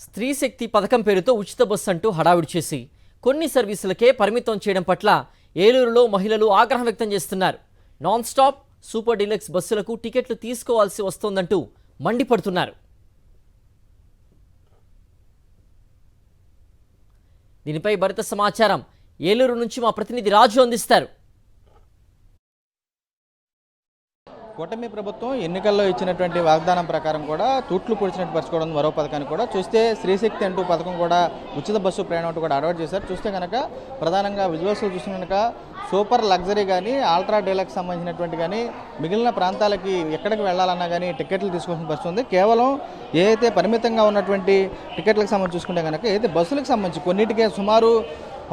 స్త్రీ శక్తి పథకం పేరుతో ఉచిత బస్సు అంటూ హడావిడి చేసి కొన్ని సర్వీసులకే పరిమితం చేయడం పట్ల ఏలూరులో మహిళలు ఆగ్రహం వ్యక్తం చేస్తున్నారు. నాన్ స్టాప్ సూపర్ డీలక్స్ బస్సులకు టికెట్లు తీసుకోవాల్సి వస్తోందంటూ మండిపడుతున్నారు. దీనిపై మరింత సమాచారం ఏలూరు నుంచి మా ప్రతినిధి రాజు అందిస్తారు. కూటమి ప్రభుత్వం ఎన్నికల్లో ఇచ్చినటువంటి వాగ్దానం ప్రకారం కూడా తూట్లు పొడిచినట్టు పరచుకోవడం మరో పథకాన్ని కూడా చూస్తే స్త్రీశక్తి అంటూ పథకం కూడా ఉచిత బస్సు ప్రయాణం అంటూ కూడా అలవాటు చేశారు. చూస్తే కనుక ప్రధానంగా విజువల్స్లో చూస్తే కనుక సూపర్ లగ్జరీ కానీ అల్ట్రా డీలక్స్ సంబంధించినటువంటి కానీ మిగిలిన ప్రాంతాలకి ఎక్కడికి వెళ్ళాలన్నా కానీ టికెట్లు తీసుకోవాల్సిన పరిస్థితి ఉంది. కేవలం ఏదైతే పరిమితంగా ఉన్నటువంటి టికెట్లకు సంబంధించి చూసుకుంటే కనుక ఏదైతే బస్సులకు సంబంధించి కొన్నిటికే సుమారు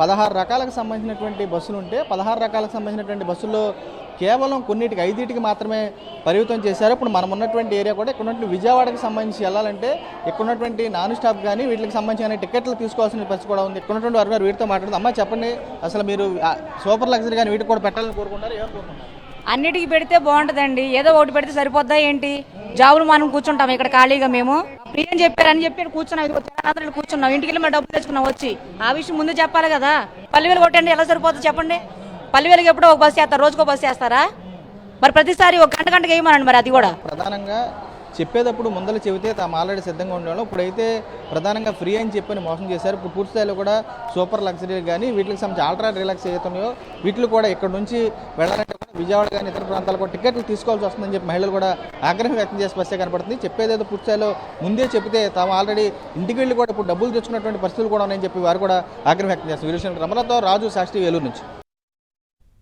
16 రకాలకు సంబంధించినటువంటి బస్సులు ఉంటే 16 రకాలకు సంబంధించినటువంటి బస్సుల్లో కేవలం కొన్నిటికి 5టికి మాత్రమే పరిమితం చేశారు. ఇప్పుడు మనం ఉన్నటువంటి ఏరియా కూడా ఇక్కడ ఉన్నటువంటి విజయవాడకి సంబంధించి వెళ్ళాలంటే ఇక్కడ ఉన్నటువంటి నాన్ స్టాప్ కానీ వీటికి సంబంధించిన టికెట్లు తీసుకోవాల్సిన పరిస్థితి కూడా ఉంది. ఇక్కడ ఉన్నటువంటి వారు వీటితో మాట్లాడుతుంది. అమ్మ చెప్పండి, అసలు మీరు సూపర్ లగ్జరీ కానీ వీటికి కూడా పెట్టాలని కోరుకుంటారు, ఏమని కోరుకుంటారు? అన్నిటికీ పెడితే బాగుంటుందండి. ఏదో ఒకటి పెడితే సరిపోద్దా ఏంటి? జాబులు మనం కూర్చుంటాం ఇక్కడ ఖాళీగా. మేము ఫ్రీ అని చెప్పారని చెప్పి కూర్చున్నాం, ఇది కూర్చున్నాం, ఇంటికి వెళ్ళి మరి డబ్బులు తెచ్చుకున్నాం వచ్చి. ఆ విషయం ముందు చెప్పాలి కదా. 10,000 కొట్టండి, ఎలా సరిపోతుంది చెప్పండి? 10,000కి ఎప్పుడో ఒక బస్సు చేస్తారు, రోజుకో బస్సు చేస్తారా? మరి ప్రతిసారి ఒక గంటకి వేయమనండి. మరి అది కూడా ప్రధానంగా చెప్పేటప్పుడు ముందర చెబితే తాము ఆల్రెడీ సిద్ధంగా ఉండేవాళ్ళం. ఇప్పుడైతే ప్రధానంగా ఫ్రీ అని చెప్పని మోసం చేశారు. ఇప్పుడు పూర్తి స్థాయిలో కూడా సూపర్ లగ్జరీ కానీ వీటికి సంబంధించి అల్ట్రా డీలక్స్ ఏతున్నాయో వీటిలో కూడా ఇక్కడ నుంచి వెళ్ళాలంటే విజయవాడ కానీ ఇతర ప్రాంతాలకు టికెట్లు తీసుకోవాల్సి వస్తుందని చెప్పి మహిళలు కూడా ఆగ్రహం వ్యక్తం చేసే పరిస్థితి కనపడుతుంది. చెప్పేదేదో పూర్తి స్థాయిలో ముందే చెప్తే తాము ఆల్రెడీ ఇంటికి వెళ్ళి కూడా ఇప్పుడు డబ్బులు తెచ్చుకున్నటువంటి పరిస్థితులు కూడా ఉన్నాయని చెప్పి వారు కూడా ఆగ్రహం వ్యక్తం చేస్తారు. వీరేశ్వర రమణతో రాజు, సాక్షి, ఏలూరు నుంచి.